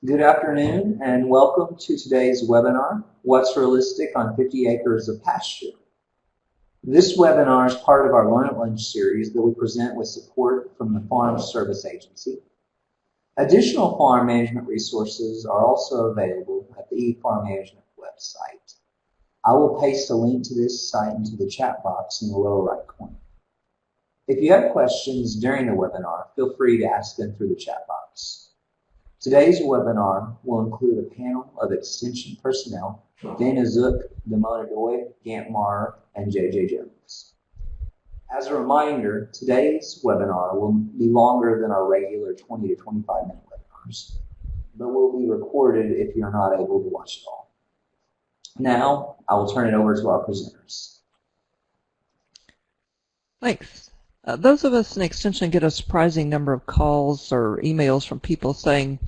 Good afternoon and welcome to today's webinar, What's Realistic on 50 Acres of Pasture. This webinar is part of our Learn at Lunch series that we present with support from the Farm Service Agency. Additional farm management resources are also available at the eFarm Management website. I will paste a link to this site into the chat box in the lower right corner. If you have questions during the webinar, feel free to ask them through the chat box. Today's webinar will include a panel of Extension personnel, Dana Zook, Damona Doy, Gant Maher, and J.J. Jones. As a reminder, today's webinar will be longer than our regular 20 to 25 minute webinars, but will be recorded if you're not able to watch it all. Now, I will turn it over to our presenters. Thanks. Those of us in Extension get a surprising number of calls or emails from people saying,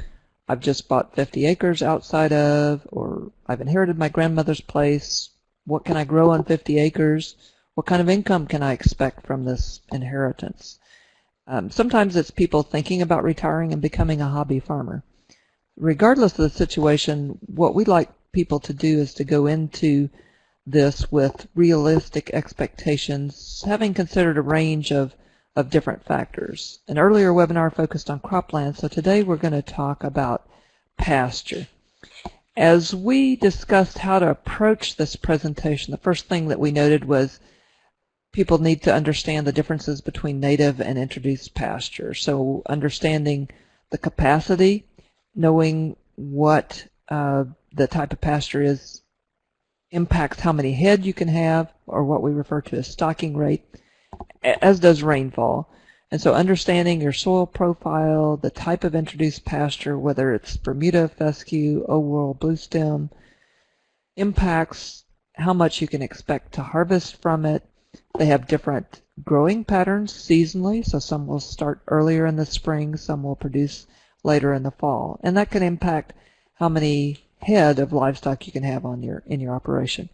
I've just bought 50 acres outside of, or I've inherited my grandmother's place. What can I grow on 50 acres? What kind of income can I expect from this inheritance? Sometimes it's people thinking about retiring and becoming a hobby farmer. Regardless of the situation, what we'd like people to do is to go into this with realistic expectations, having considered a range of different factors. An earlier webinar focused on cropland, so today we're going to talk about pasture. As we discussed how to approach this presentation, the first thing that we noted was people need to understand the differences between native and introduced pasture. So understanding the capacity, knowing what the type of pasture is, impacts how many head you can have, or what we refer to as stocking rate, as does rainfall. And so understanding your soil profile, the type of introduced pasture, whether it's Bermuda, fescue, Old World, Bluestem, impacts how much you can expect to harvest from it. They have different growing patterns seasonally, so some will start earlier in the spring, some will produce later in the fall. And that can impact how many head of livestock you can have on in your operation.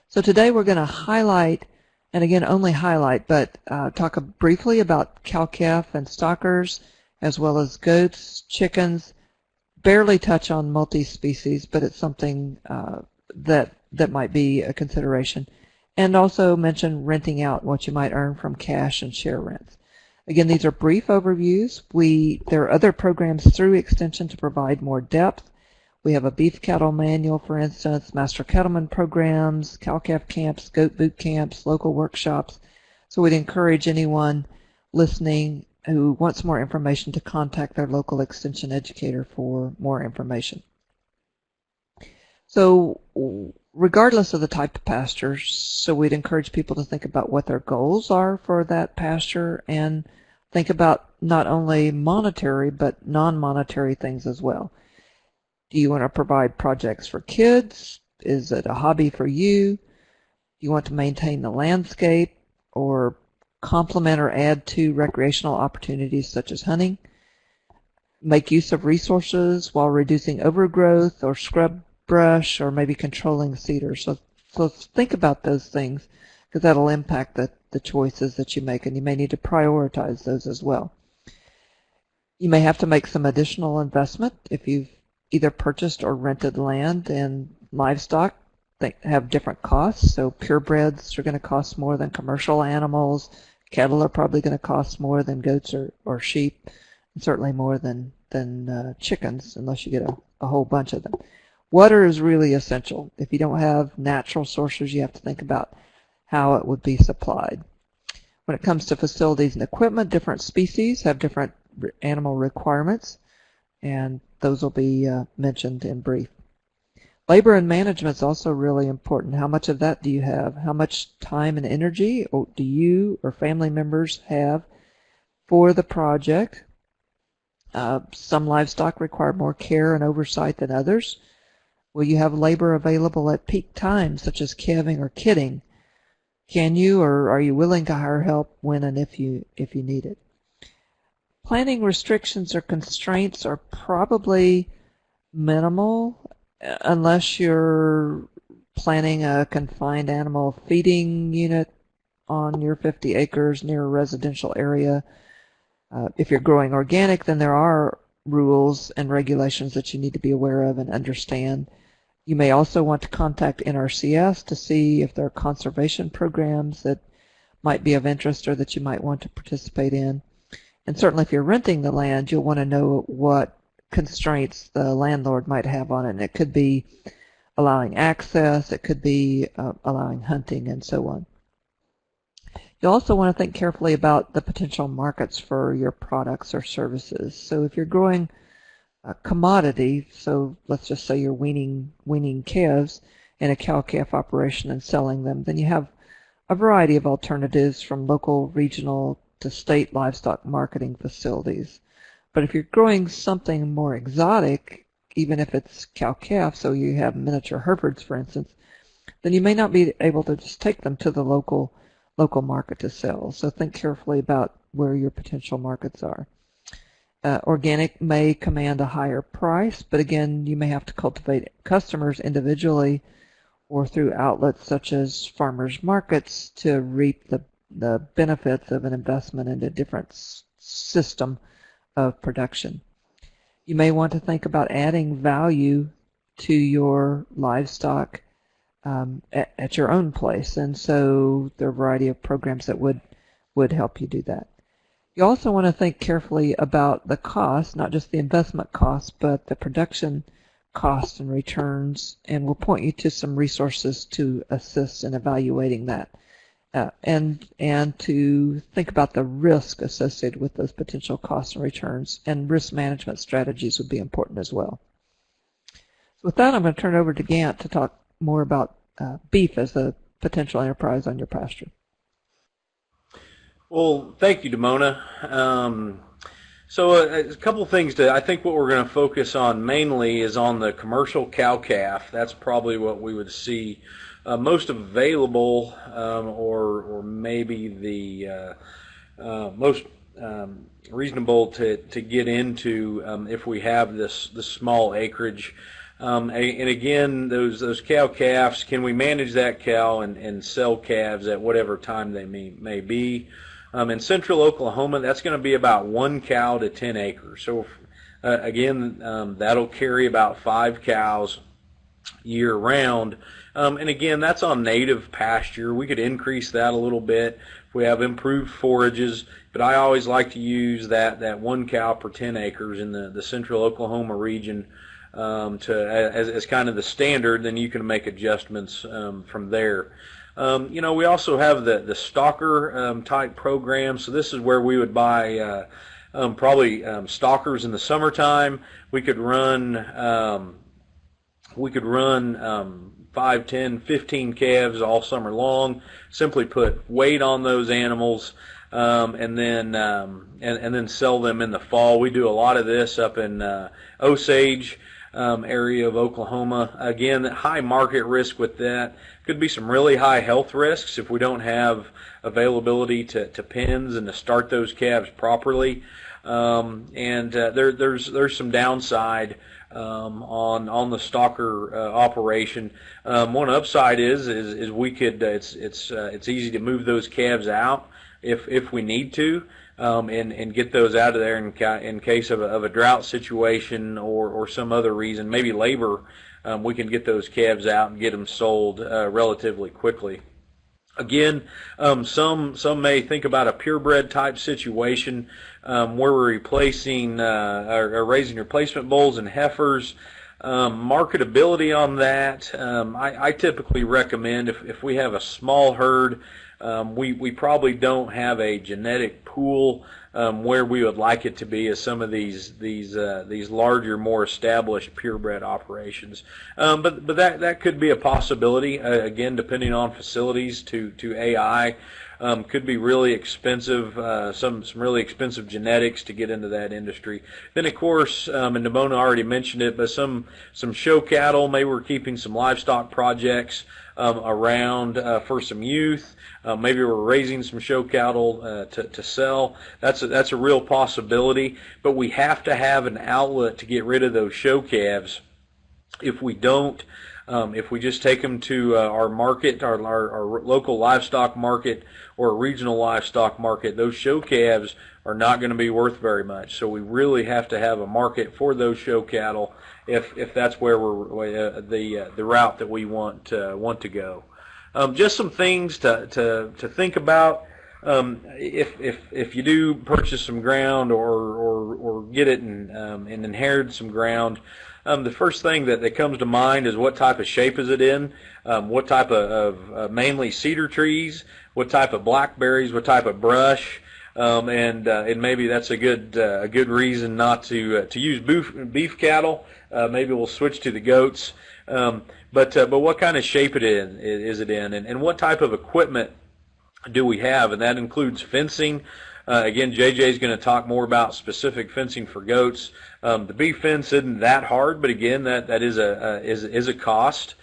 So today we're going to highlight, and again only highlight, but talk briefly about cow-calf and stockers, as well as goats, chickens, barely touch on multi-species, but it's something that might be a consideration, and also mention renting out, what you might earn from cash and share rents. Again, these are brief overviews. There are other programs through Extension to provide more depth. We have a beef cattle manual, for instance, master cattleman programs, cow-calf camps, goat boot camps, local workshops. So we'd encourage anyone listening who wants more information to contact their local Extension educator for more information. So regardless of the type of pasture, so we'd encourage people to think about what their goals are for that pasture and think about not only monetary but non-monetary things as well. Do you want to provide projects for kids? Is it a hobby for you? Do you want to maintain the landscape or complement or add to recreational opportunities such as hunting? Make use of resources while reducing overgrowth or scrub brush, or maybe controlling cedars. So think about those things, because that'll impact the choices that you make, and you may need to prioritize those as well. You may have to make some additional investment if you've either purchased or rented land, and livestock, they have different costs. So purebreds are going to cost more than commercial animals. Cattle are probably going to cost more than goats or sheep, and certainly more than chickens, unless you get a whole bunch of them. Water is really essential. If you don't have natural sources, you have to think about how it would be supplied. When it comes to facilities and equipment, different species have different animal requirements, and those will be mentioned in brief. Labor and management is also really important. How much of that do you have? How much time and energy do you or family members have for the project? Some livestock require more care and oversight than others. Will you have labor available at peak times, such as calving or kidding? Can you, or are you willing to hire help when and if you need it? Planning restrictions or constraints are probably minimal, unless you're planning a confined animal feeding unit on your 50 acres near a residential area. If you're growing organic, then there are rules and regulations that you need to be aware of and understand. You may also want to contact NRCS to see if there are conservation programs that might be of interest or that you might want to participate in. And certainly if you're renting the land, you'll want to know what constraints the landlord might have on it. And it could be allowing access, it could be allowing hunting, and so on. You also want to think carefully about the potential markets for your products or services. So if you're growing a commodity, so let's just say you're weaning calves in a cow-calf operation and selling them, then you have a variety of alternatives from local, regional, to state livestock marketing facilities. But if you're growing something more exotic, even if it's cow-calf, so you have miniature Herefords, for instance, then you may not be able to just take them to the local market to sell. So think carefully about where your potential markets are. Organic may command a higher price, but again, you may have to cultivate customers individually or through outlets such as farmers markets to reap the benefits of an investment in a different system of production. You may want to think about adding value to your livestock at your own place, and so there are a variety of programs that would help you do that. You also want to think carefully about the cost, not just the investment cost, but the production costs and returns, and we'll point you to some resources to assist in evaluating that, and to think about the risk associated with those potential costs and returns, and risk management strategies would be important as well. So with that, I'm going to turn it over to Gant to talk more about beef as a potential enterprise on your pasture. Well, thank you, Damona. So a couple things I think what we're going to focus on mainly is on the commercial cow-calf. That's probably what we would see most available, or maybe the most reasonable to get into if we have this small acreage. And again, those cow-calves, can we manage that cow and sell calves at whatever time they may be? In central Oklahoma, that's going to be about 1 cow to 10 acres. So again, that'll carry about 5 cows year round. And again, that's on native pasture. We could increase that a little bit if we have improved forages, but I always like to use that 1 cow per 10 acres in the central Oklahoma region as kind of the standard. Then you can make adjustments from there. We also have the stalker type program. So this is where we would buy probably stalkers in the summertime. We could run 5, 10, 15 calves all summer long. Simply put weight on those animals, and then sell them in the fall. We do a lot of this up in Osage area of Oklahoma. Again, high market risk with that. Could be some really high health risks if we don't have availability to pens and to start those calves properly. There's some downside on the stalker operation. One upside is we could it's easy to move those calves out if we need to. And get those out of there in case of a drought situation or some other reason, maybe labor. We can get those calves out and get them sold relatively quickly. Again, some may think about a purebred type situation where we're replacing or raising replacement bulls and heifers. Marketability on that, I typically recommend if we have a small herd. We probably don't have a genetic pool where we would like it to be as some of these larger, more established purebred operations. But that could be a possibility. Again, depending on facilities to AI, could be really expensive. Some really expensive genetics to get into that industry. Then of course, and Damona already mentioned it, but some show cattle. Maybe we're keeping some livestock projects around for some youth. Maybe we're raising some show cattle to sell. That's a real possibility. But we have to have an outlet to get rid of those show calves If we don't, if we just take them to our market, our local livestock market or a regional livestock market, those show calves are not going to be worth very much. So we really have to have a market for those show cattle if that's where we're the route that we want to go. Just some things to think about. If you do purchase some ground or get it and inherit some ground, the first thing that comes to mind is what type of shape is it in, what type of mainly cedar trees, what type of blackberries, what type of brush, and maybe that's a good reason not to use beef cattle. Maybe we'll switch to the goats. But what kind of shape is it in, and what type of equipment do we have? And that includes fencing. Again, JJ is going to talk more about specific fencing for goats. The beef fence isn't that hard, but again, that is a cost.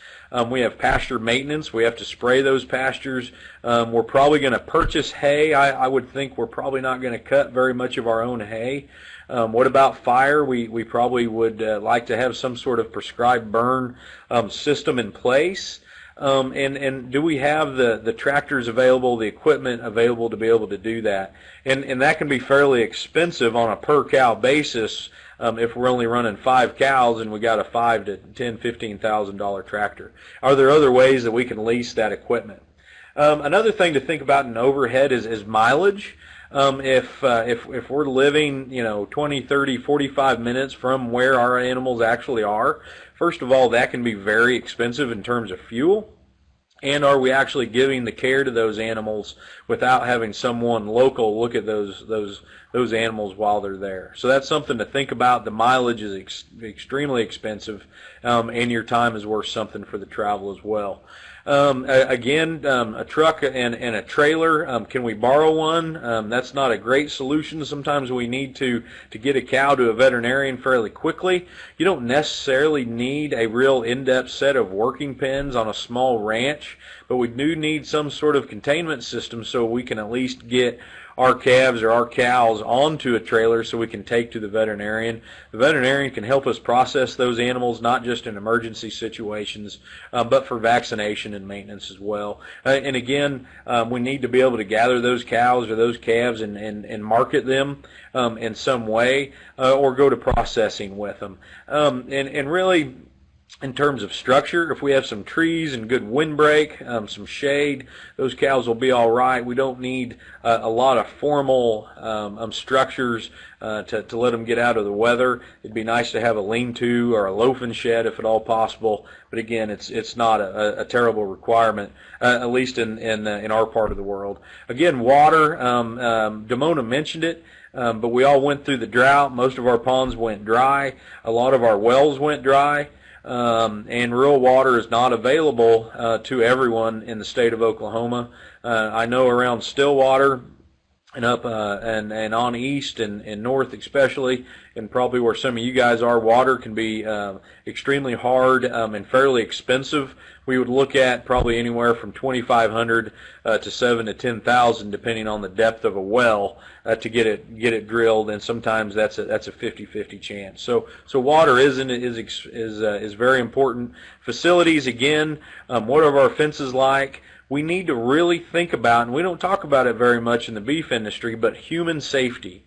We have pasture maintenance. We have to spray those pastures. We're probably going to purchase hay. I would think we're probably not going to cut very much of our own hay. What about fire? We probably would like to have some sort of prescribed burn system in place. And do we have the tractors available, the equipment available to be able to do that? And that can be fairly expensive on a per cow basis if we're only running 5 cows and we got a $5,000 to $10,000, $15,000 tractor. Are there other ways that we can lease that equipment? Another thing to think about in overhead is mileage. If we're living 20, 30, 45 minutes from where our animals actually are, first of all, that can be very expensive in terms of fuel. And are we actually giving the care to those animals without having someone local look at those animals while they're there? So that's something to think about. The mileage is extremely expensive, and your time is worth something for the travel as well. Again, a truck and a trailer, can we borrow one? That's not a great solution. Sometimes we need to get a cow to a veterinarian fairly quickly. You don't necessarily need a real in-depth set of working pens on a small ranch, but we do need some sort of containment system so we can at least get our calves or our cows onto a trailer so we can take to the veterinarian. The veterinarian can help us process those animals, not just in emergency situations, but for vaccination and maintenance as well. And again, we need to be able to gather those cows or those calves and market them in some way, or go to processing with them. And really, in terms of structure, if we have some trees and good windbreak, some shade, those cows will be all right. We don't need a lot of formal structures to let them get out of the weather. It'd be nice to have a lean-to or a loafing shed if at all possible. But again, it's not a terrible requirement, at least in our part of the world. Again, water. Damona mentioned it. But we all went through the drought. Most of our ponds went dry. A lot of our wells went dry. And rural water is not available to everyone in the state of Oklahoma. I know around Stillwater and up and on east and north especially, and probably where some of you guys are, water can be extremely hard and fairly expensive. We would look at probably anywhere from $2,500 to $7,000 to $10,000, depending on the depth of a well, to get it drilled, and sometimes that's a 50-50 chance. So water is very important. Facilities, again, what are our fences like? We need to really think about, and we don't talk about it very much in the beef industry, but human safety.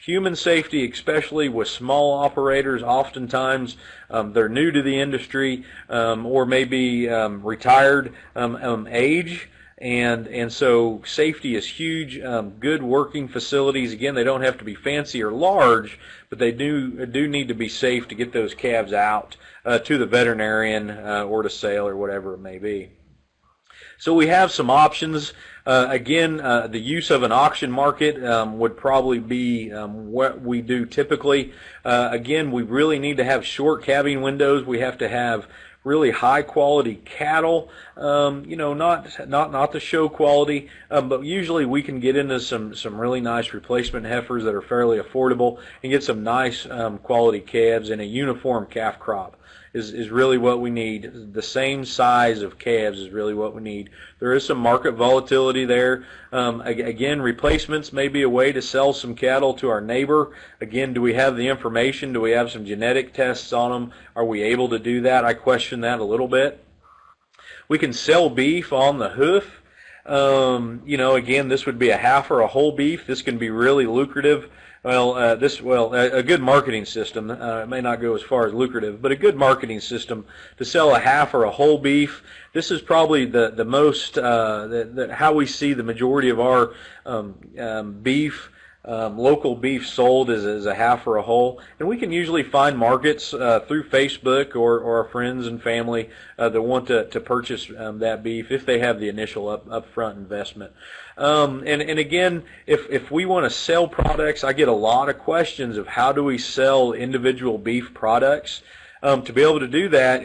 Human safety, especially with small operators, oftentimes they're new to the industry or maybe retired age, and so safety is huge. Good working facilities, again, they don't have to be fancy or large, but they do need to be safe to get those calves out to the veterinarian or to sale or whatever it may be. So we have some options. Again, the use of an auction market would probably be what we do typically. Again, we really need to have short calving windows. We have to have really high quality cattle, not the show quality, but usually we can get into some really nice replacement heifers that are fairly affordable and get some nice quality calves in a uniform calf crop. is really what we need. The same size of calves is really what we need. There is some market volatility there. Again, replacements may be a way to sell some cattle to our neighbor. Again, do we have the information? Do we have some genetic tests on them? Are we able to do that? I question that a little bit. We can sell beef on the hoof. Again, this would be a half or a whole beef. This can be really lucrative. A good marketing system. It may not go as far as lucrative, but a good marketing system to sell a half or a whole beef. This is probably the most how we see the majority of our beef. Local beef sold as a half or a whole, and we can usually find markets through Facebook or our friends and family that want to purchase that beef if they have the initial upfront investment. And again, if we want to sell products, I get a lot of questions of how do we sell individual beef products. To be able to do that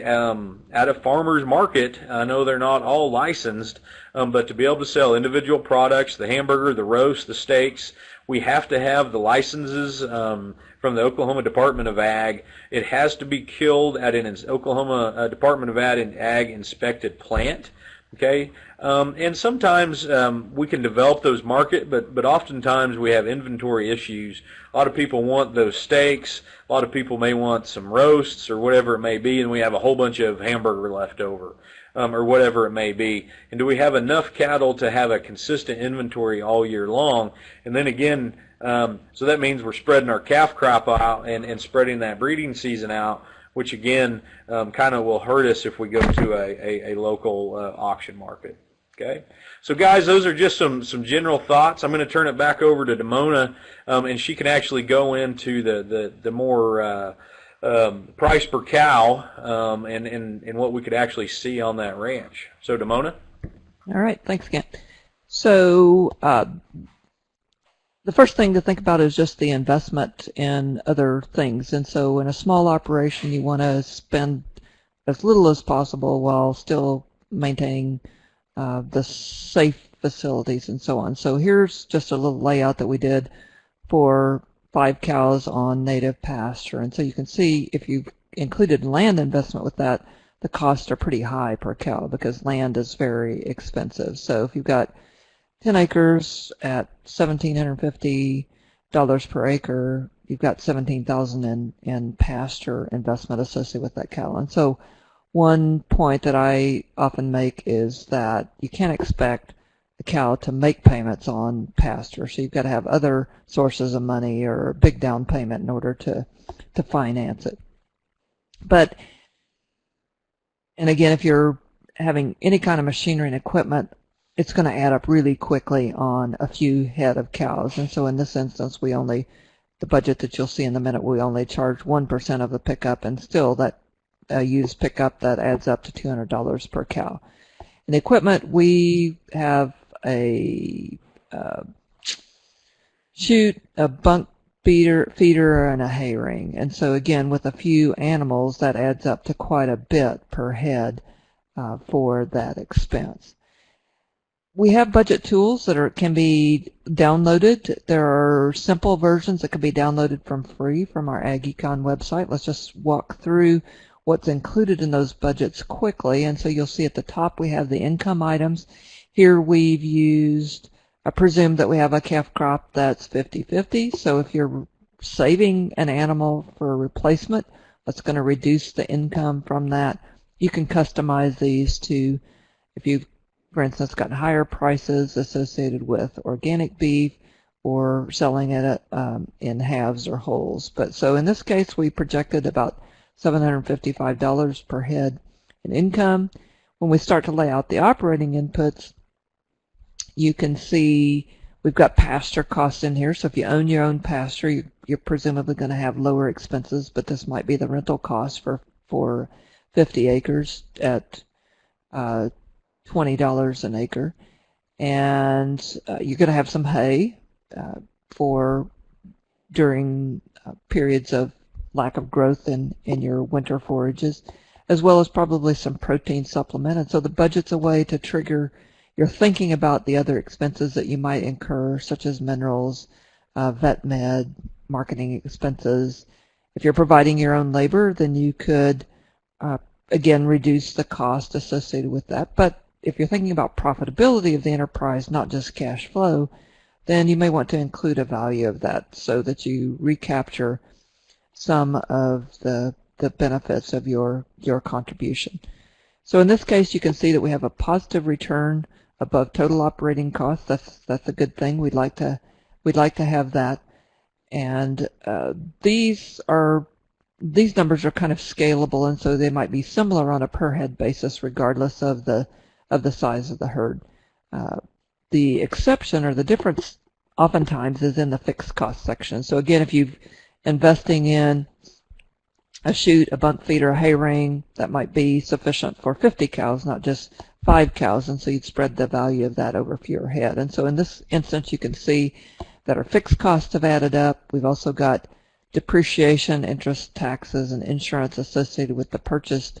at a farmer's market, I know they're not all licensed, but to be able to sell individual products, the hamburger, the roast, the steaks, we have to have the licenses from the Oklahoma Department of Ag. It has to be killed at an Oklahoma Department of Ag inspected plant. Okay, and sometimes we can develop those market, but oftentimes we have inventory issues. A lot of people want those steaks. A lot of people may want some roasts or whatever it may be, and we have a whole bunch of hamburger left over. Or whatever it may be. And do we have enough cattle to have a consistent inventory all year long? And then again, so that means we're spreading our calf crop out and spreading that breeding season out, which again kind of will hurt us if we go to a local auction market. Okay, so guys, those are just some general thoughts. I'm going to turn it back over to Damona, and she can actually go into the more price per cow and what we could actually see on that ranch. So, Damona? All right, thanks again. So the first thing to think about is just the investment in other things. And so in a small operation, you want to spend as little as possible while still maintaining the safe facilities and so on. So here's just a little layout that we did for 5 cows on native pasture. And so you can see if you've included land investment with that, the costs are pretty high per cow because land is very expensive. So if you've got 10 acres at $1,750 per acre, you've got $17,000 in pasture investment associated with that cow. And so one point that I often make is that you can't expect the cow to make payments on pasture. So you've got to have other sources of money or a big down payment in order to finance it. And again, if you're having any kind of machinery and equipment, it's going to add up really quickly on a few head of cows. And so in this instance, the budget that you'll see in a minute, we only charge 1% of the pickup, and still that used pickup, that adds up to $200 per cow. In the equipment, we have a chute, a bunk feeder, and a hay ring. And so again, with a few animals, that adds up to quite a bit per head for that expense. We have budget tools that can be downloaded. There are simple versions that can be downloaded from free from our Ag Econ website. Let's just walk through what's included in those budgets quickly. And so you'll see at the top we have the income items. Here we've used, I presume that we have a calf crop that's 50-50. So if you're saving an animal for a replacement, that's going to reduce the income from that. You can customize these to, if you've, for instance, got higher prices associated with organic beef or selling it in halves or wholes. But so in this case, we projected about $755 per head in income. When we start to lay out the operating inputs, you can see we've got pasture costs in here. So if you own your own pasture, you're presumably going to have lower expenses, but this might be the rental cost for 50 acres at $20 an acre. And you're going to have some hay for during periods of lack of growth in your winter forages, as well as probably some protein supplement. And so the budget's a way to trigger your thinking about the other expenses that you might incur, such as minerals, vet med, marketing expenses. If you're providing your own labor, then you could again, reduce the cost associated with that. But if you're thinking about profitability of the enterprise, not just cash flow, then you may want to include a value of that so that you recapture some of the benefits of your contribution. So in this case, you can see that we have a positive return above total operating costs. That's a good thing. We'd like to have that. And these numbers are kind of scalable, and so they might be similar on a per head basis, regardless of the size of the herd. The exception or the difference oftentimes is in the fixed cost section. So again, if you're investing in a chute, a bunk feeder, a hay ring, that might be sufficient for 50 cows, not just 5 cows, and so you'd spread the value of that over fewer head. And so in this instance, you can see that our fixed costs have added up. We've also got depreciation, interest, taxes, and insurance associated with the purchased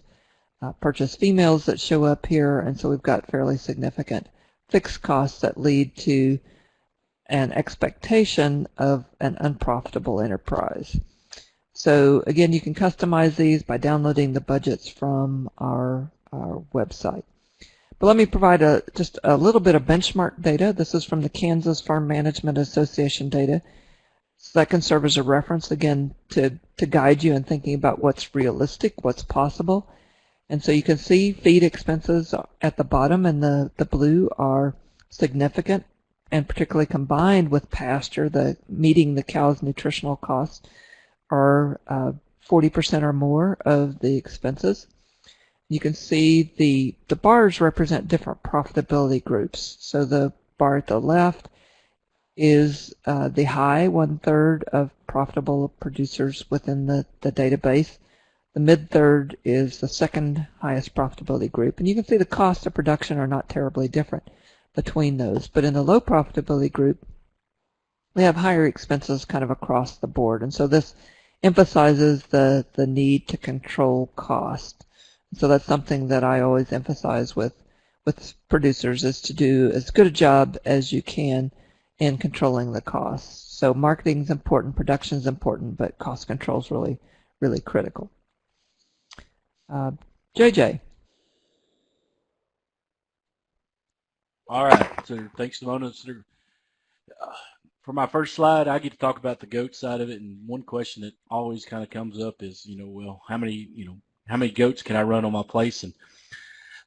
females that show up here, and so we've got fairly significant fixed costs that lead to an expectation of an unprofitable enterprise. So again, you can customize these by downloading the budgets from our website. But let me provide just a little bit of benchmark data. This is from the Kansas Farm Management Association data. So that can serve as a reference, again, to guide you in thinking about what's realistic, what's possible. And so you can see feed expenses at the bottom in the blue are significant, and particularly combined with pasture, meeting the cow's nutritional costs are 40% or more of the expenses. You can see the bars represent different profitability groups. So the bar at the left is the high 1/3 of profitable producers within the database. The mid-third is the second highest profitability group. And you can see the costs of production are not terribly different between those. But in the low profitability group, we have higher expenses kind of across the board. And so this emphasizes the need to control cost. So that's something that I always emphasize with producers, is to do as good a job as you can in controlling the costs. So marketing is important, production is important, but cost control is really, really critical. JJ. All right. So thanks, Simona. For my first slide, I get to talk about the goat side of it, and one question that always kind of comes up is, well, how many goats can I run on my place? And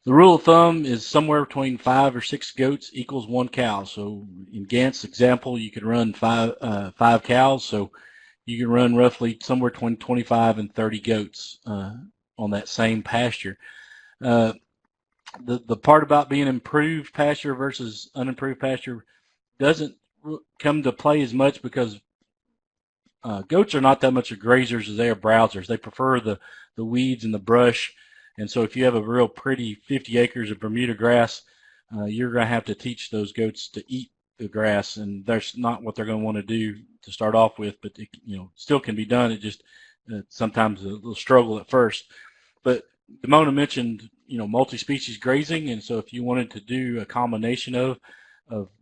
the rule of thumb is somewhere between 5 or 6 goats equals 1 cow. So in Gant's example, you can run 5 cows. So you can run roughly somewhere between 25 and 30 goats on that same pasture. The part about being improved pasture versus unimproved pasture doesn't come to play as much, because goats are not that much of grazers as they are browsers. They prefer the weeds and the brush. And so if you have a real pretty 50 acres of Bermuda grass, you're going to have to teach those goats to eat the grass, and that's not what they're going to want to do to start off with, but it, still can be done. It just sometimes a little struggle at first. But Damona mentioned, multi-species grazing, and so if you wanted to do a combination of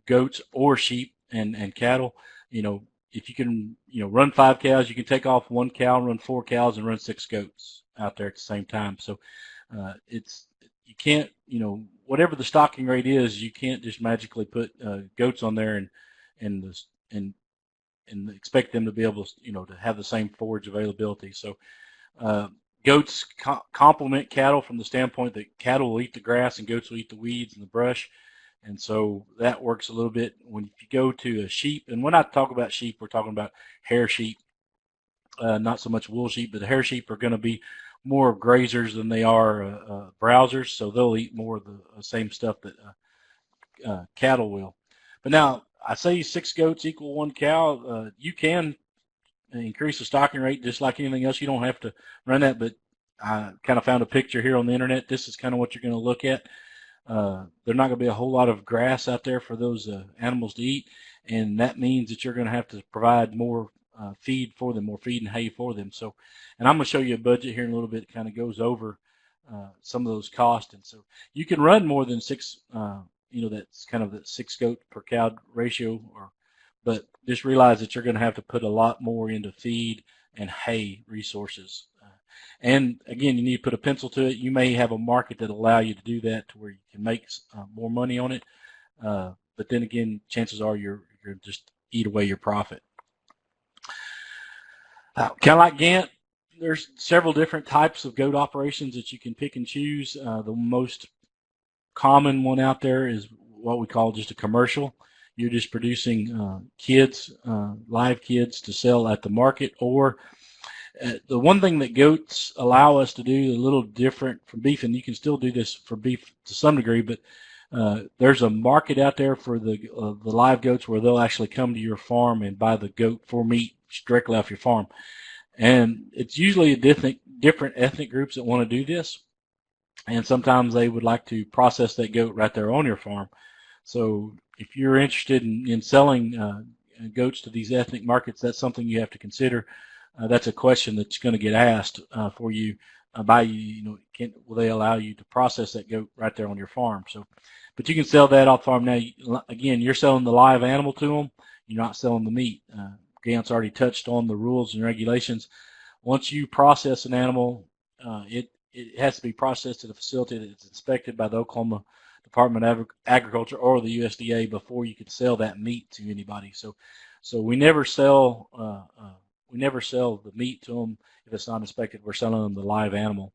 goats or sheep and cattle, if you can, run 5 cows, you can take off 1 cow, run 4 cows, and run 6 goats out there at the same time. So you can't, whatever the stocking rate is, you can't just magically put goats on there and expect them to be able to, to have the same forage availability. So goats complement cattle from the standpoint that cattle will eat the grass and goats will eat the weeds and the brush. And so that works a little bit. When you go to a sheep, and when I talk about sheep, we're talking about hair sheep, not so much wool sheep, but the hair sheep are going to be more grazers than they are browsers, so they'll eat more of the same stuff that cattle will. But now, I say 6 goats equal 1 cow. You can increase the stocking rate just like anything else. You don't have to run that, but I kind of found a picture here on the internet. This is kind of what you're going to look at. There's not going to be a whole lot of grass out there for those animals to eat, and that means that you're going to have to provide more feed for them, more feed and hay for them. So, and I'm going to show you a budget here in a little bit that kind of goes over some of those costs. And so you can run more than 6, that's kind of the 6 goat per cow ratio, but just realize that you're going to have to put a lot more into feed and hay resources. And again, you need to put a pencil to it. You may have a market that allow you to do that to where you can make more money on it. But then again, chances are you're just eat away your profit. Kind of like Gantt, there's several different types of goat operations that you can pick and choose. The most common one out there is what we call just a commercial. You're just producing kids, live kids to sell at the market. Or the one thing that goats allow us to do a little different from beef, and you can still do this for beef to some degree, but there's a market out there for the live goats where they'll actually come to your farm and buy the goat for meat directly off your farm. And it's usually different ethnic groups that want to do this. And sometimes they would like to process that goat right there on your farm. So if you're interested in selling goats to these ethnic markets, that's something you have to consider. That's a question that's going to get asked for you by you. Will they allow you to process that goat right there on your farm? So, but you can sell that off farm. Now, again, you're selling the live animal to them. You're not selling the meat. Gant's already touched on the rules and regulations. Once you process an animal, it has to be processed at a facility that's inspected by the Oklahoma Department of Agriculture or the USDA before you can sell that meat to anybody. So we never sell the meat to them if it's not inspected. We're selling them the live animal.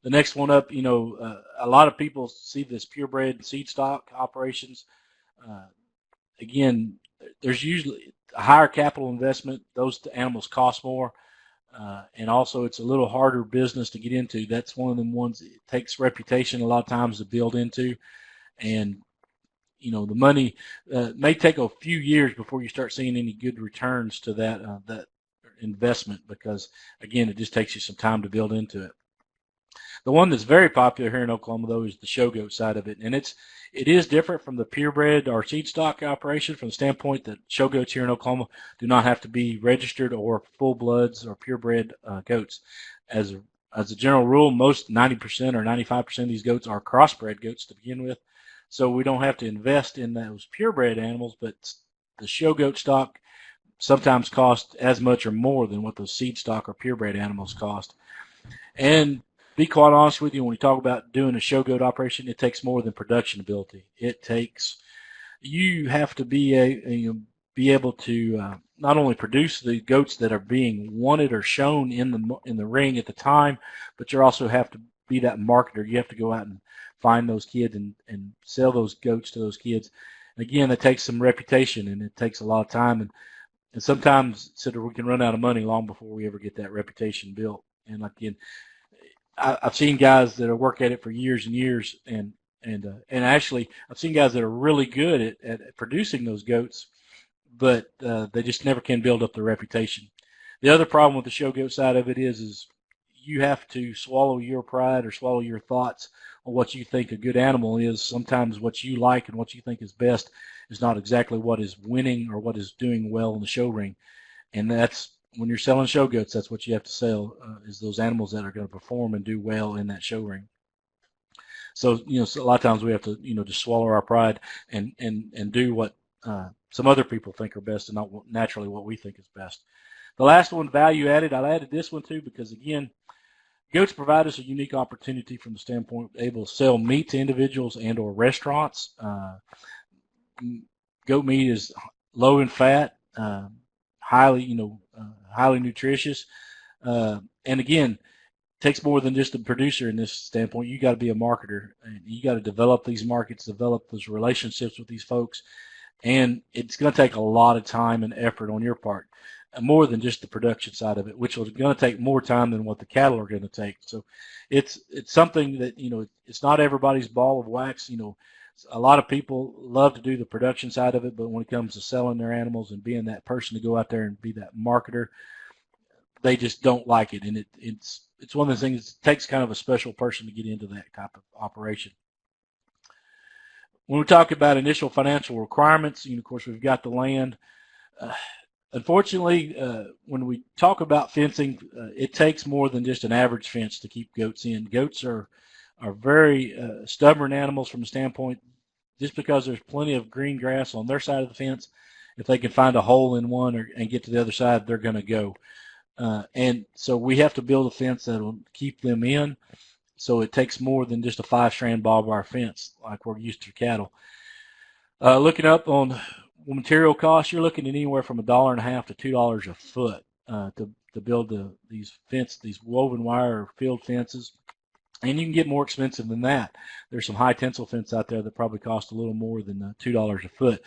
The next one up, a lot of people see this purebred seed stock operations. Again, there's usually a higher capital investment. Those animals cost more. And also it's a little harder business to get into. That's one of them ones that takes reputation a lot of times to build into. And, the money may take a few years before you start seeing any good returns to that investment because, again, it just takes you some time to build into it. The one that's very popular here in Oklahoma, though, is the show goat side of it. And it is different from the purebred or seed stock operation from the standpoint that show goats here in Oklahoma do not have to be registered or full bloods or purebred goats. As a general rule, most 90% or 95% of these goats are crossbred goats to begin with. So we don't have to invest in those purebred animals, but the show goat stock sometimes cost as much or more than what those seed stock or purebred animals cost. And be quite honest with you, when we talk about doing a show goat operation, it takes more than production ability. You have to be able to not only produce the goats that are being wanted or shown in the ring at the time, but you also have to be that marketer. You have to go out and find those kids and sell those goats to those kids. Again, it takes some reputation and it takes a lot of time, and sometimes we can run out of money long before we ever get that reputation built. And again, I've seen guys that have worked at it for years and years, and actually I've seen guys that are really good at producing those goats, but they just never can build up their reputation. The other problem with the show goat side of it is you have to swallow your pride or swallow your thoughts on what you think a good animal is. Sometimes what you like and what you think is best is not exactly what is winning or what is doing well in the show ring, and that's when you're selling show goats, that's what you have to sell is those animals that are going to perform and do well in that show ring. So, so a lot of times we have to, just swallow our pride and do what some other people think are best and not naturally what we think is best. The last one, value added. I added this one too because, again, goats provide us a unique opportunity from the standpoint of able to sell meat to individuals and or restaurants. Goat meat is low in fat, highly nutritious, and again, takes more than just a producer in this standpoint. You got to be a marketer, and you got to develop these markets, develop those relationships with these folks, and it's going to take a lot of time and effort on your part, more than just the production side of it, which is going to take more time than what the cattle are going to take. So, it's something that it's not everybody's ball of wax. A lot of people love to do the production side of it, but when it comes to selling their animals and being that person to go out there and be that marketer, they just don't like it. And it's one of those things that takes kind of a special person to get into that type of operation. When we talk about initial financial requirements, of course, we've got the land. Unfortunately, when we talk about fencing, it takes more than just an average fence to keep goats in. Goats are very stubborn animals from the standpoint, just because there's plenty of green grass on their side of the fence, if they can find a hole in one and get to the other side, they're going to go. And so we have to build a fence that will keep them in. So it takes more than just a 5-strand barbed wire fence like we're used to cattle. Looking up on material costs, you're looking at anywhere from $1.50 to $2 a foot to build these woven wire field fences. And you can get more expensive than that. There's some high tensile fence out there that probably cost a little more than $2 a foot.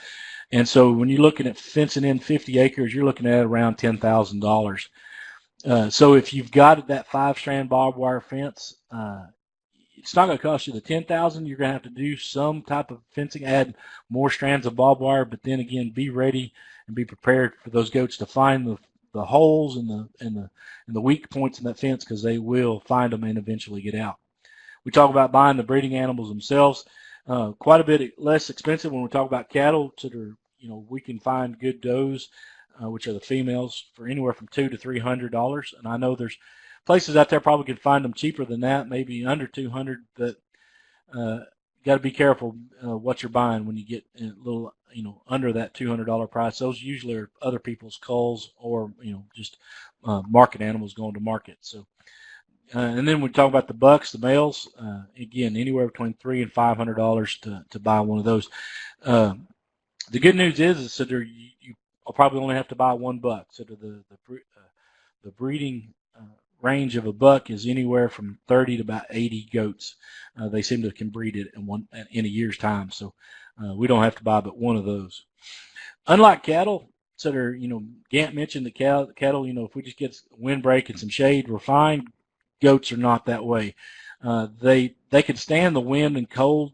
And so when you're looking at fencing in 50 acres, you're looking at around $10,000. So if you've got that 5-strand barbed wire fence, it's not going to cost you the $10,000. You're going to have to do some type of fencing, add more strands of barbed wire, but then again, be ready and be prepared for those goats to find the holes and the weak points in that fence, because they will find them and eventually get out. We talk about buying the breeding animals themselves. Quite a bit less expensive when we talk about cattle. We can find good does, which are the females, for anywhere from $200 to $300. And I know there's places out there probably can find them cheaper than that, maybe under $200. But got to be careful what you're buying when you get a little, under that $200 price. Those usually are other people's culls or just market animals going to market. So. And then we talk about the bucks, the males. Again, anywhere between $300 and $500 to buy one of those. The good news is that you probably only have to buy one buck. So the breeding range of a buck is anywhere from 30 to about 80 goats. They seem to can breed it in a year's time. So we don't have to buy but one of those. Unlike cattle, Gant mentioned the cattle. If we just get windbreak and some shade, we're fine. Goats are not that way. They can stand the wind and cold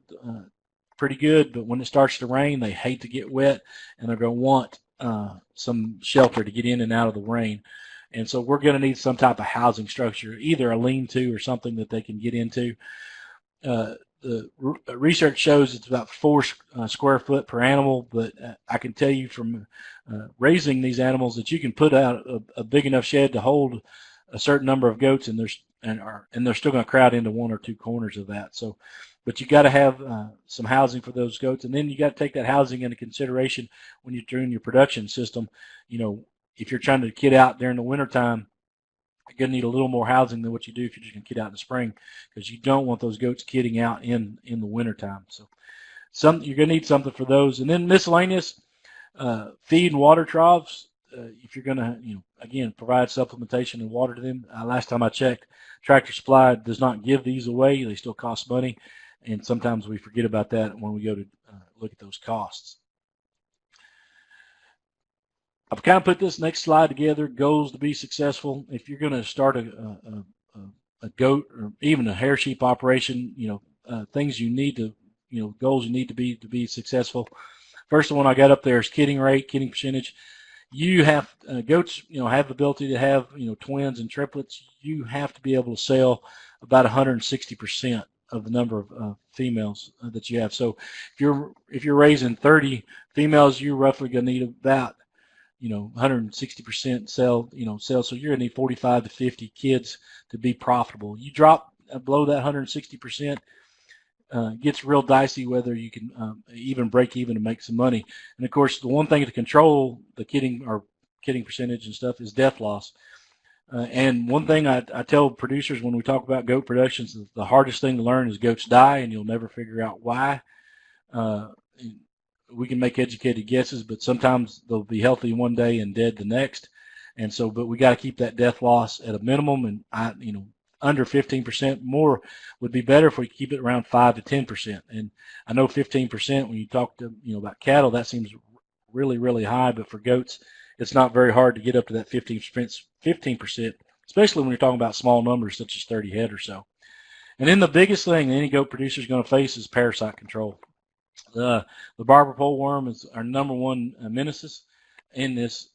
pretty good, but when it starts to rain, they hate to get wet, and they're going to want some shelter to get in and out of the rain. And so we're going to need some type of housing structure, either a lean-to or something that they can get into. The research shows it's about 4 square foot per animal, but I can tell you from raising these animals that you can put out a big enough shed to hold a certain number of goats, and they're still going to crowd into 1 or 2 corners of that. So, but you got to have some housing for those goats, and then you got to take that housing into consideration when you're doing your production system. If you're trying to kid out during the wintertime, you're going to need a little more housing than what you do if you're just going to kid out in the spring, because you don't want those goats kidding out in the wintertime. So you're going to need something for those. And then miscellaneous feed and water troughs. If you're going to, again, provide supplementation and water to them. Last time I checked, Tractor Supply does not give these away. They still cost money, and sometimes we forget about that when we go to look at those costs. I've kind of put this next slide together, goals to be successful. If you're going to start a goat or even a hair sheep operation, things you need to, goals you need to be successful. First one I got up there is kidding rate, kidding percentage. You have goats, have the ability to have, twins and triplets. You have to be able to sell about 160% of the number of females that you have. So if you're raising 30 females, you're roughly going to need about 160% sell. So you're going to need 45 to 50 kids to be profitable. You drop below that 160%. Gets real dicey whether you can even break even and make some money. And of course, the one thing to control the kidding percentage and stuff is death loss. And one thing I tell producers when we talk about goat productions is the hardest thing to learn is goats die, and you'll never figure out why. We can make educated guesses, but sometimes they'll be healthy one day and dead the next. And so, but we got to keep that death loss at a minimum, and under 15%. More would be better if we keep it around 5 to 10%. And I know 15% when you talk to about cattle, that seems really, really high, but for goats, it's not very hard to get up to that 15%, especially when you're talking about small numbers such as 30 head or so. And then the biggest thing any goat producer is going to face is parasite control. The barber pole worm is our number one nemesis in this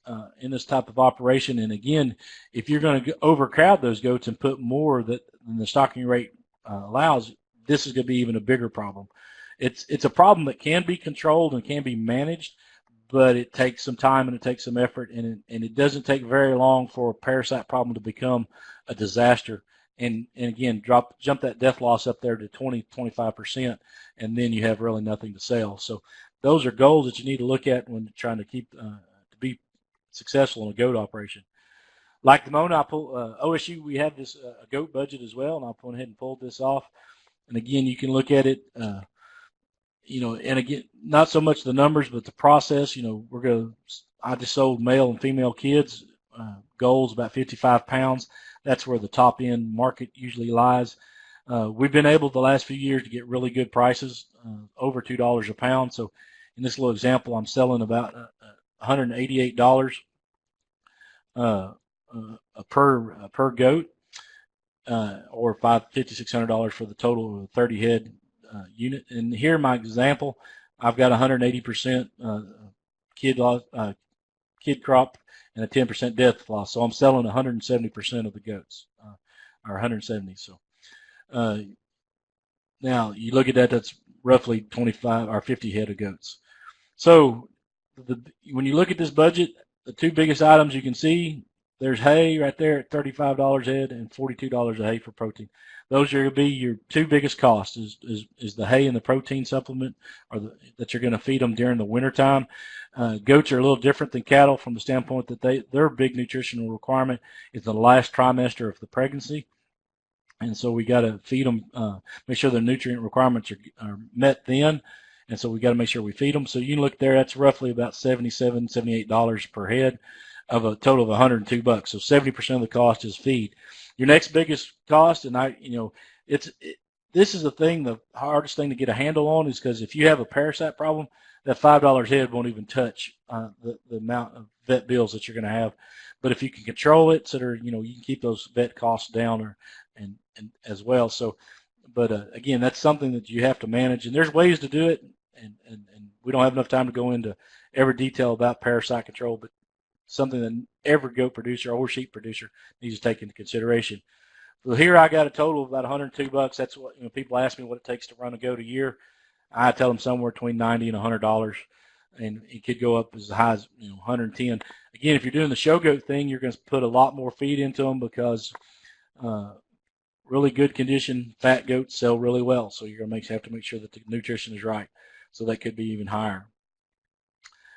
type of operation. And again, if you're going to overcrowd those goats and put more than the stocking rate allows, this is going to be even a bigger problem. It's a problem that can be controlled and can be managed, but it takes some time and it takes some effort, and it doesn't take very long for a parasite problem to become a disaster. And again, jump that death loss up there to 20-25%, and then you have really nothing to sell. So those are goals that you need to look at when trying to keep to be successful in a goat operation. Like the Mona, OSU, we have this a goat budget as well, and I'll go ahead and pull this off. And again, you can look at it, and again, not so much the numbers, but the process. I just sold male and female kids, goals about 55 pounds. That's where the top end market usually lies. We've been able the last few years to get really good prices, over $2 a pound. So in this little example, I'm selling about $188 per goat, or $5,600 for the total of a 30 head unit. And here in my example, I've got 180% kid crop and a 10% death loss. So I'm selling 170% of the goats, or 170. So now you look at that, that's roughly 25 or 50 head of goats. So when you look at this budget, the two biggest items you can see, there's hay right there at $35 a head and $42 a hay for protein. Those are going to be your two biggest costs, is the hay and the protein supplement, that you're going to feed them during the wintertime. Goats are a little different than cattle from the standpoint that their big nutritional requirement is the last trimester of the pregnancy. And so we got to feed them, make sure their nutrient requirements are met then. And so we got to make sure we feed them. So you can look there, that's roughly about $77, $78 per head of a total of $102. So 70% of the cost is feed. Your next biggest cost, and this is the hardest thing to get a handle on, is because if you have a parasite problem, that $5 head won't even touch the amount of vet bills that you're going to have. But if you can control it, so that, you can keep those vet costs down and as well. So, but again, that's something that you have to manage, and there's ways to do it, and we don't have enough time to go into every detail about parasite control, but something that every goat producer or sheep producer needs to take into consideration. So here I got a total of about $102. That's what, people ask me what it takes to run a goat a year. I tell them somewhere between $90 and $100, and it could go up as high as 110. Again, if you're doing the show goat thing, you're going to put a lot more feed into them, because really good condition fat goats sell really well. So you're going to have to make sure that the nutrition is right. So that could be even higher.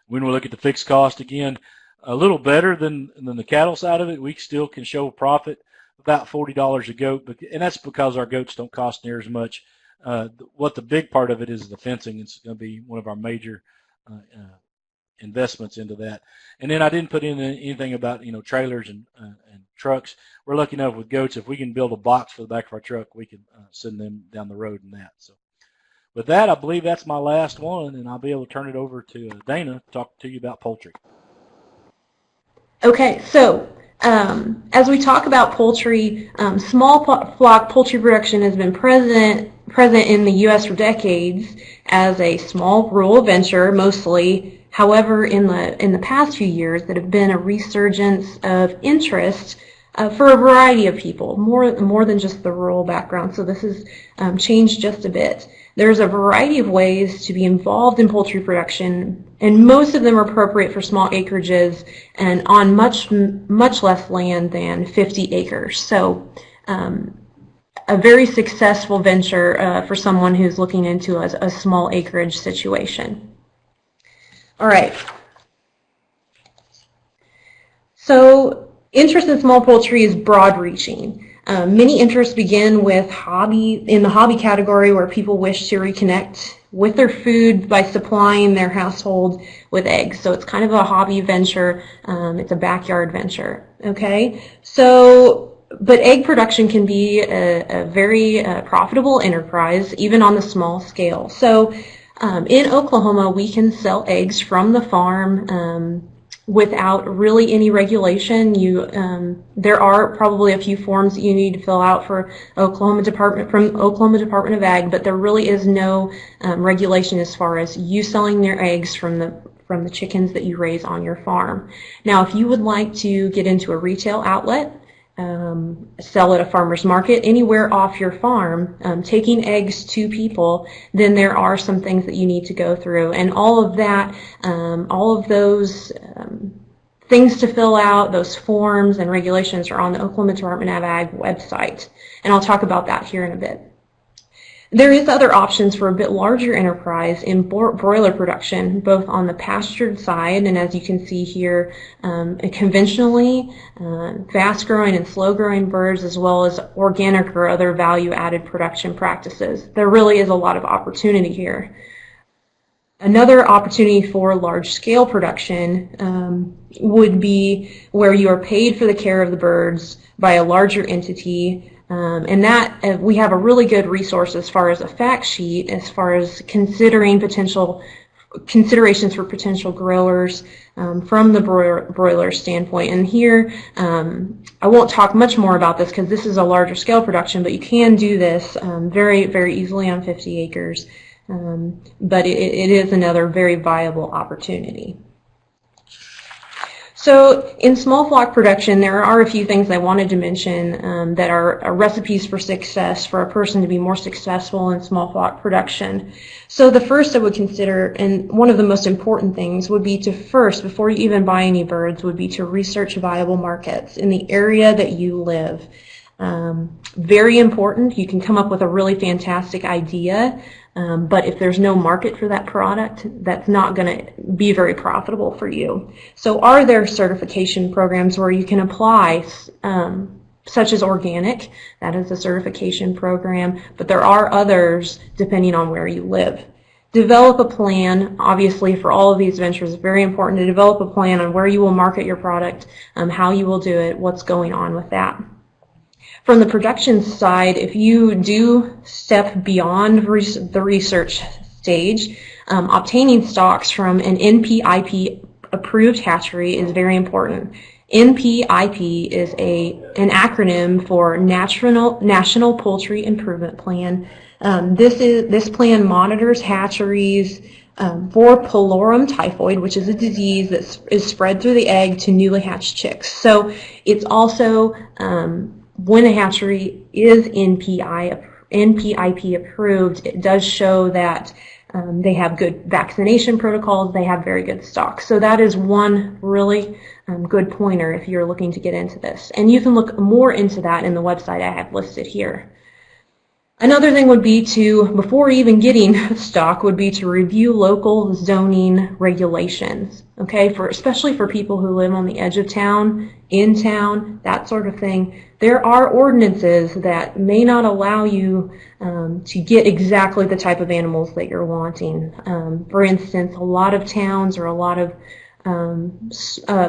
When we look at the fixed cost, again, a little better than the cattle side of it. We still can show a profit about $40 a goat, and that's because our goats don't cost near as much. What the big part of it is the fencing. It's going to be one of our major investments into that. And then I didn't put in anything about trailers and trucks. We're lucky enough with goats, if we can build a box for the back of our truck, we can send them down the road in that. So with that, I believe that's my last one, and I'll be able to turn it over to Dana to talk to you about poultry. Okay, so as we talk about poultry, small flock poultry production has been present in the U.S. for decades as a small rural venture, mostly. However, in the past few years, there have been a resurgence of interest for a variety of people, more than just the rural background. So this has changed just a bit. There's a variety of ways to be involved in poultry production, and most of them are appropriate for small acreages and on much less land than 50 acres. So a very successful venture for someone who's looking into a small acreage situation. All right. So interest in small poultry is broad-reaching. Many interests begin with in the hobby category, where people wish to reconnect with their food by supplying their household with eggs. So it's kind of a hobby venture. It's a backyard venture. Okay. So, but egg production can be a very profitable enterprise, even on the small scale. So in Oklahoma, we can sell eggs from the farm without really any regulation. There are probably a few forms that you need to fill out from Oklahoma Department of Ag, but there really is no regulation as far as you selling their eggs from the chickens that you raise on your farm. Now, if you would like to get into a retail outlet, sell at a farmer's market, anywhere off your farm, taking eggs to people, then there are some things that you need to go through. And all of that, all of those things to fill out, those forms and regulations are on the Oklahoma Department of Ag website. And I'll talk about that here in a bit. There is other options for a bit larger enterprise in broiler production, both on the pastured side, and as you can see here, conventionally, fast-growing and slow-growing birds, as well as organic or other value-added production practices. There really is a lot of opportunity here. Another opportunity for large-scale production would be where you are paid for the care of the birds by a larger entity. And that we have a really good resource as far as a fact sheet, as far as considering considerations for potential growers from the broiler standpoint. And here, I won't talk much more about this because this is a larger scale production, but you can do this very, very easily on 50 acres. But it is another very viable opportunity. So in small flock production, there are a few things I wanted to mention that are recipes for success for a person to be more successful in small flock production. So the first I would consider, and one of the most important things, would be to first, before you even buy any birds, would be to research viable markets in the area that you live. Very important. You can come up with a really fantastic idea, but if there's no market for that product, that's not going to be very profitable for you. So are there certification programs where you can apply, such as organic? That is a certification program, but there are others depending on where you live. Develop a plan. Obviously, for all of these ventures, it's very important to develop a plan on where you will market your product, how you will do it, what's going on with that. From the production side, if you do step beyond the research stage, obtaining stocks from an NPIP approved hatchery is very important. NPIP is an acronym for National Poultry Improvement Plan. This plan monitors hatcheries for pullorum typhoid, which is a disease that is spread through the egg to newly hatched chicks. So it's also when a hatchery is NPIP approved, it does show that they have good vaccination protocols, they have very good stocks. So that is one really good pointer if you're looking to get into this. And you can look more into that in the website I have listed here. Another thing would be to, before even getting stock, would be to review local zoning regulations, okay, especially for people who live on the edge of town, in town, that sort of thing. There are ordinances that may not allow you to get exactly the type of animals that you're wanting. For instance, a lot of towns or a lot of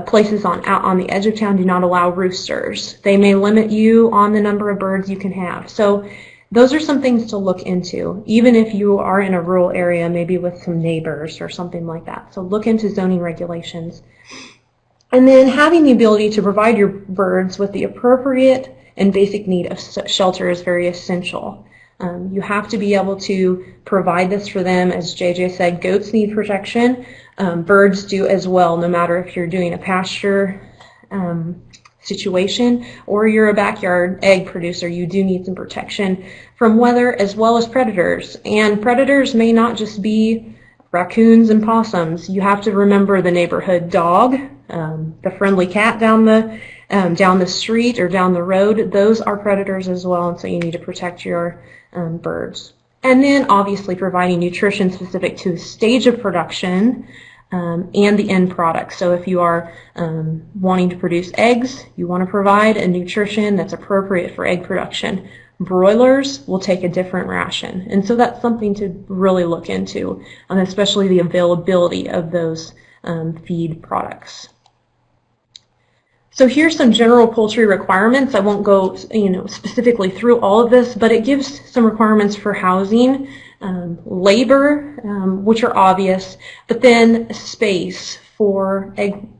places out on the edge of town do not allow roosters. They may limit you on the number of birds you can have. So those are some things to look into, even if you are in a rural area, maybe with some neighbors or something like that. So look into zoning regulations. And then having the ability to provide your birds with the appropriate and basic need of shelter is very essential. You have to be able to provide this for them. As JJ said, goats need protection. Birds do as well, no matter if you're doing a pasture situation or you're a backyard egg producer. You do need some protection from weather as well as predators. And predators may not just be raccoons and possums. You have to remember the neighborhood dog, the friendly cat down the street or down the road. Those are predators as well, and so you need to protect your birds. And then obviously providing nutrition specific to the stage of production and the end product. So if you are wanting to produce eggs, you want to provide a nutrition that's appropriate for egg production. Broilers will take a different ration. And so that's something to really look into, especially the availability of those feed products. So here's some general poultry requirements. I won't go specifically through all of this, but it gives some requirements for housing, labor, which are obvious, but then space for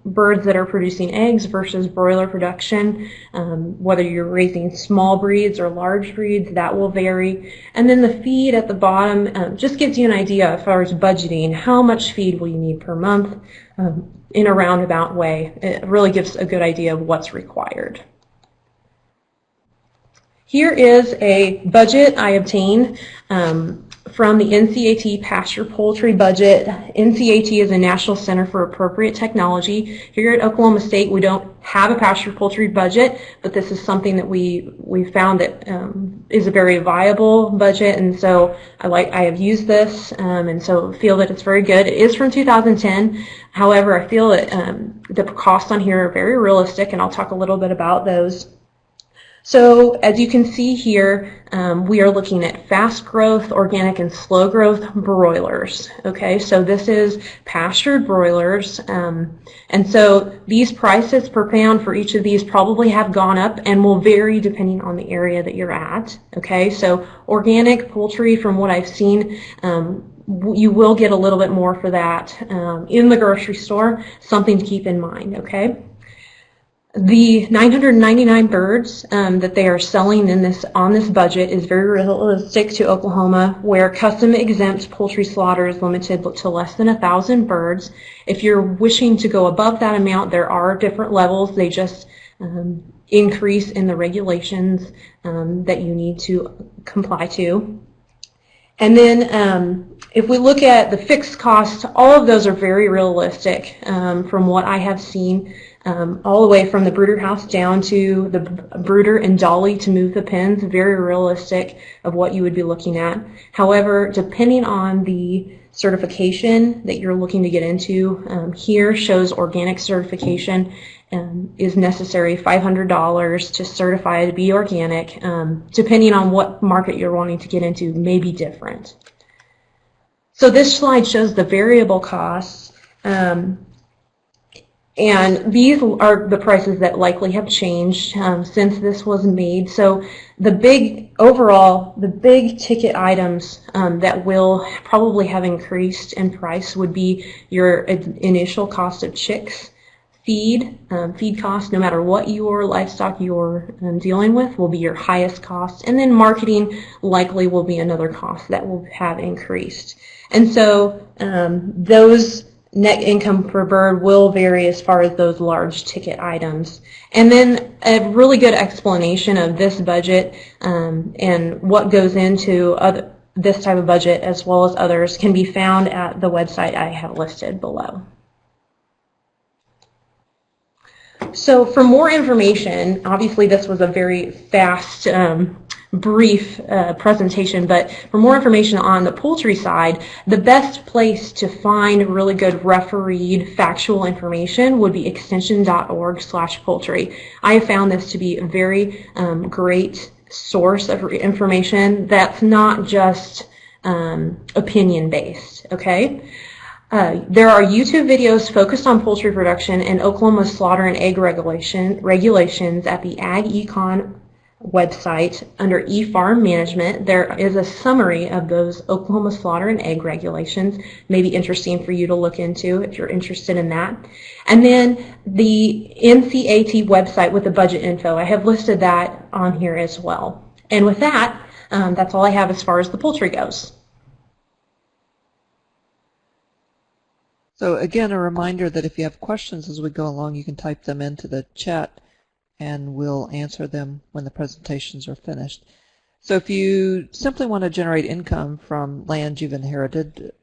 birds that are producing eggs versus broiler production. Whether you're raising small breeds or large breeds, that will vary. And then the feed at the bottom just gives you an idea as far as budgeting. How much feed will you need per month in a roundabout way? It really gives a good idea of what's required. Here is a budget I obtained from the NCAT Pasture Poultry Budget. NCAT is a National Center for Appropriate Technology. Here at Oklahoma State, we don't have a pasture poultry budget, but this is something that we found that is a very viable budget, and so I have used this, and so feel that it's very good. It is from 2010. However, I feel that the costs on here are very realistic, and I'll talk a little bit about those. So as you can see here, we are looking at fast growth, organic, and slow growth broilers. Okay, so this is pastured broilers, and so these prices per pound for each of these probably have gone up and will vary depending on the area that you're at. Okay, so organic poultry, from what I've seen, you will get a little bit more for that in the grocery store. Something to keep in mind. Okay. The 999 birds that they are selling on this budget is very realistic to Oklahoma, where custom exempt poultry slaughter is limited to less than 1,000 birds. If you're wishing to go above that amount, there are different levels. They just increase in the regulations that you need to comply to. And then if we look at the fixed costs, all of those are very realistic from what I have seen. All the way from the brooder house down to the brooder and dolly to move the pens, very realistic of what you would be looking at. However, depending on the certification that you're looking to get into, here shows organic certification is necessary, $500 to certify to be organic. Depending on what market you're wanting to get into, may be different. So this slide shows the variable costs. And these are the prices that likely have changed since this was made. So the big ticket items that will probably have increased in price would be your initial cost of chicks, feed cost, no matter what your livestock you're dealing with, will be your highest cost. And then marketing likely will be another cost that will have increased. And so those net income per bird will vary as far as those large ticket items. And then a really good explanation of this budget and what goes into this type of budget as well as others can be found at the website I have listed below. So for more information, obviously this was a very fast, brief presentation, but for more information on the poultry side, the best place to find really good refereed factual information would be extension.org/poultry. I have found this to be a very great source of information that's not just opinion-based, okay? There are YouTube videos focused on poultry production and Oklahoma slaughter and egg regulations at the Ag Econ website under eFarm Management. There is a summary of those Oklahoma slaughter and egg regulations. May be interesting for you to look into if you're interested in that. And then the NCAT website with the budget info. I have listed that on here as well. And with that, that's all I have as far as the poultry goes. So again, a reminder that if you have questions as we go along, you can type them into the chat and we'll answer them when the presentations are finished. So if you simply want to generate income from land you've inherited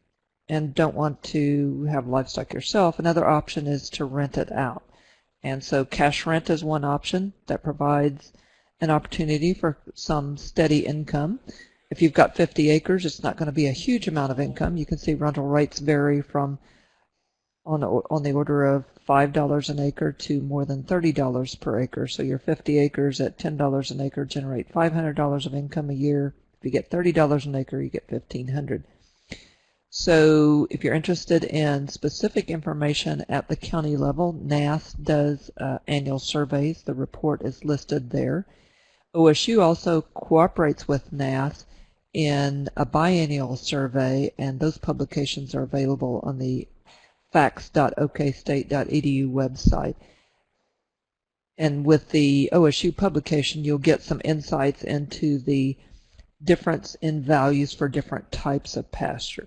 and don't want to have livestock yourself, another option is to rent it out. And so cash rent is one option that provides an opportunity for some steady income. If you've got 50 acres, it's not going to be a huge amount of income. You can see rental rates vary from on the order of $5 an acre to more than $30 per acre. So your 50 acres at $10 an acre generate $500 of income a year. If you get $30 an acre, you get $1,500. So if you're interested in specific information at the county level, NASS does annual surveys. The report is listed there. OSU also cooperates with NASS in a biennial survey, and those publications are available on the facts.okstate.edu website. And with the OSU publication, you'll get some insights into the difference in values for different types of pasture.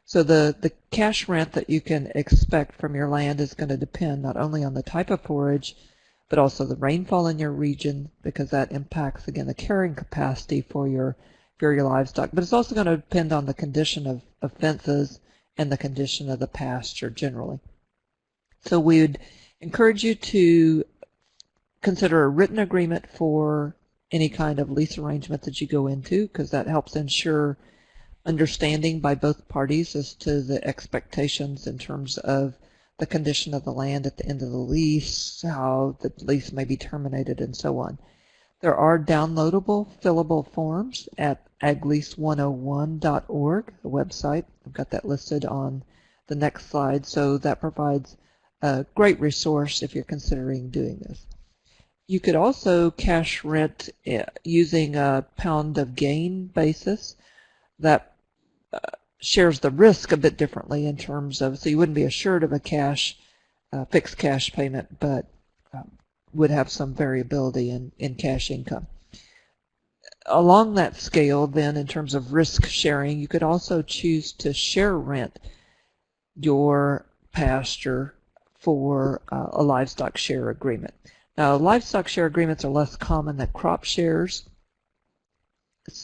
So the cash rent that you can expect from your land is going to depend not only on the type of forage, but also the rainfall in your region, because that impacts, again, the carrying capacity for your for your livestock. But it's also going to depend on the condition of fences and the condition of the pasture generally. So we would encourage you to consider a written agreement for any kind of lease arrangement that you go into, because that helps ensure understanding by both parties as to the expectations in terms of the condition of the land at the end of the lease, how the lease may be terminated, and so on. There are downloadable, fillable forms at aglease101.org, the website. I've got that listed on the next slide, so that provides a great resource if you're considering doing this. You could also cash rent using a pound of gain basis. That shares the risk a bit differently in terms of, so you wouldn't be assured of a fixed cash payment, but would have some variability in cash income. Along that scale, then, in terms of risk sharing, you could also choose to share rent your pasture for a livestock share agreement. Now, livestock share agreements are less common than crop shares,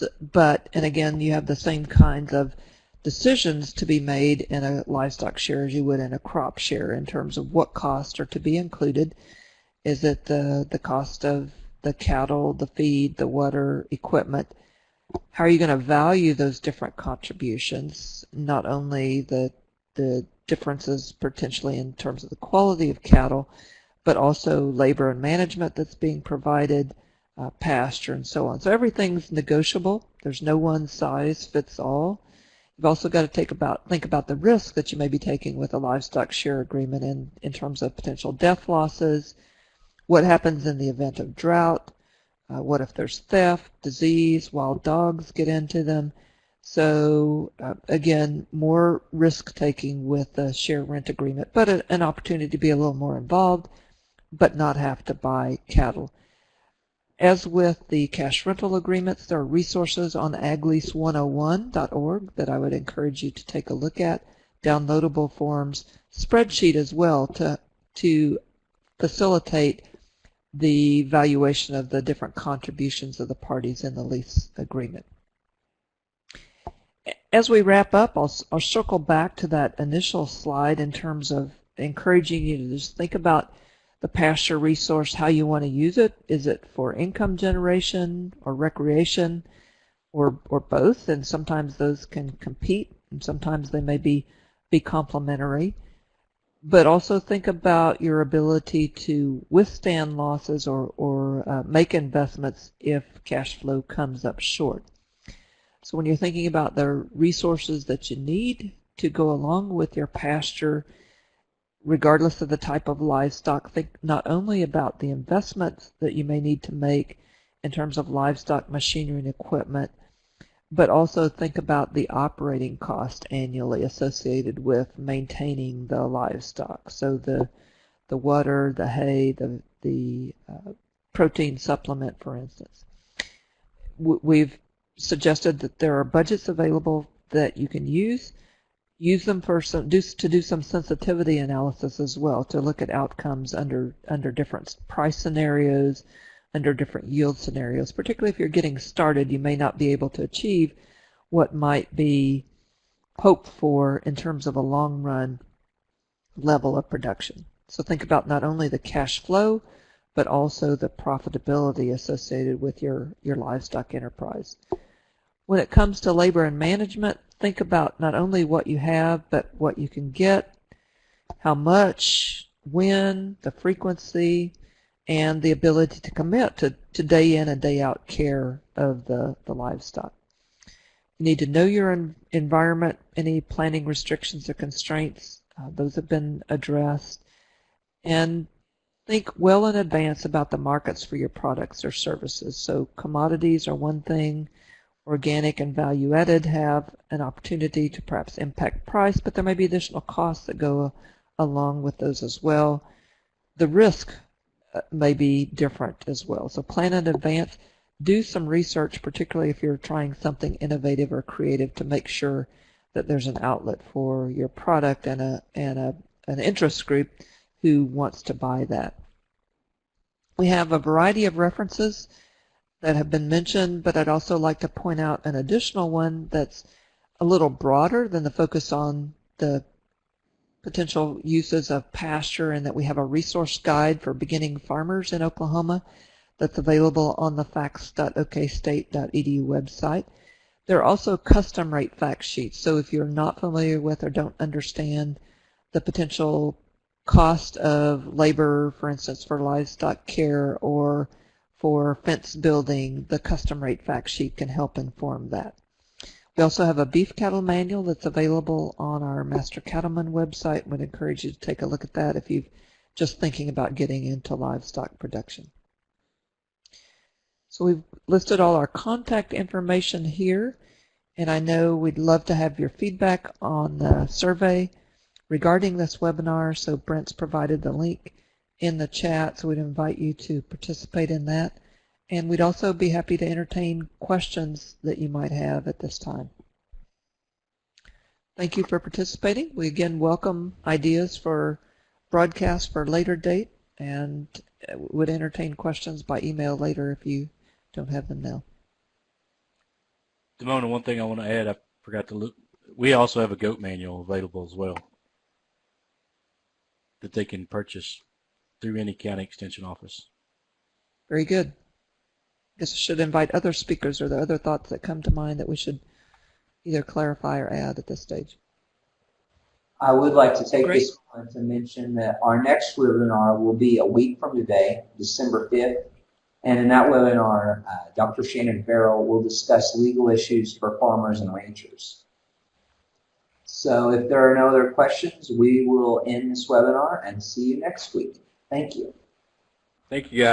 and again, you have the same kinds of decisions to be made in a livestock share as you would in a crop share in terms of what costs are to be included. Is it the cost of the cattle, the feed, the water, equipment? How are you going to value those different contributions? Not only the differences potentially in terms of the quality of cattle, but also labor and management that's being provided, pasture, and so on. So everything's negotiable. There's no one size fits all. You've also got to think about the risk that you may be taking with a livestock share agreement in terms of potential death losses. What happens in the event of drought? What if there's theft, disease, wild dogs get into them? So again, more risk-taking with a share rent agreement, but an opportunity to be a little more involved, but not have to buy cattle. As with the cash rental agreements, there are resources on aglease101.org that I would encourage you to take a look at, downloadable forms, spreadsheet as well to facilitate the valuation of the different contributions of the parties in the lease agreement. As we wrap up, I'll circle back to that initial slide in terms of encouraging you to just think about the pasture resource, how you want to use it. Is it for income generation or recreation or both? And sometimes those can compete, and sometimes they may be complementary. But also think about your ability to withstand losses or make investments if cash flow comes up short. So when you're thinking about the resources that you need to go along with your pasture, regardless of the type of livestock, think not only about the investments that you may need to make in terms of livestock machinery and equipment, but also think about the operating cost annually associated with maintaining the livestock. So the water, the hay, the protein supplement, for instance. We've suggested that there are budgets available that you can use. Use them for to do some sensitivity analysis as well, to look at outcomes under different price scenarios, under different yield scenarios. Particularly if you're getting started, you may not be able to achieve what might be hoped for in terms of a long-run level of production. So think about not only the cash flow, but also the profitability associated with your livestock enterprise. When it comes to labor and management, think about not only what you have, but what you can get, how much, when, the frequency, and the ability to commit to day in and day out care of the livestock. You need to know your environment, any planning restrictions or constraints. Those have been addressed. And think well in advance about the markets for your products or services. So commodities are one thing. Organic and value-added have an opportunity to perhaps impact price, but there may be additional costs that go along with those as well. The risk may be different as well. So plan in advance. Do some research, particularly if you're trying something innovative or creative, to make sure that there's an outlet for your product and an interest group who wants to buy that. We have a variety of references that have been mentioned, but I'd also like to point out an additional one that's a little broader than the focus on the potential uses of pasture, and that we have a resource guide for beginning farmers in Oklahoma that's available on the facts.okstate.edu website. There are also custom rate fact sheets, so if you're not familiar with or don't understand the potential cost of labor, for instance, for livestock care or for fence building, the custom rate fact sheet can help inform that. We also have a beef cattle manual that's available on our Master Cattleman website. Would encourage you to take a look at that if you're just thinking about getting into livestock production. So we've listed all our contact information here, and I know we'd love to have your feedback on the survey regarding this webinar. So Brent's provided the link in the chat, so we'd invite you to participate in that. And we'd also be happy to entertain questions that you might have at this time. Thank you for participating. We again welcome ideas for broadcasts for a later date, and would entertain questions by email later if you don't have them now. Damona, one thing I want to add, I forgot to look. We also have a goat manual available as well that they can purchase through any county extension office. Very good. I guess I should invite other speakers. Or the other thoughts that come to mind that we should either clarify or add at this stage? I would like to take Great. this moment to mention that our next webinar will be a week from today, December 5th. And in that webinar, Dr. Shannon Farrell will discuss legal issues for farmers and ranchers. So if there are no other questions, we will end this webinar and see you next week. Thank you. Thank you, guys.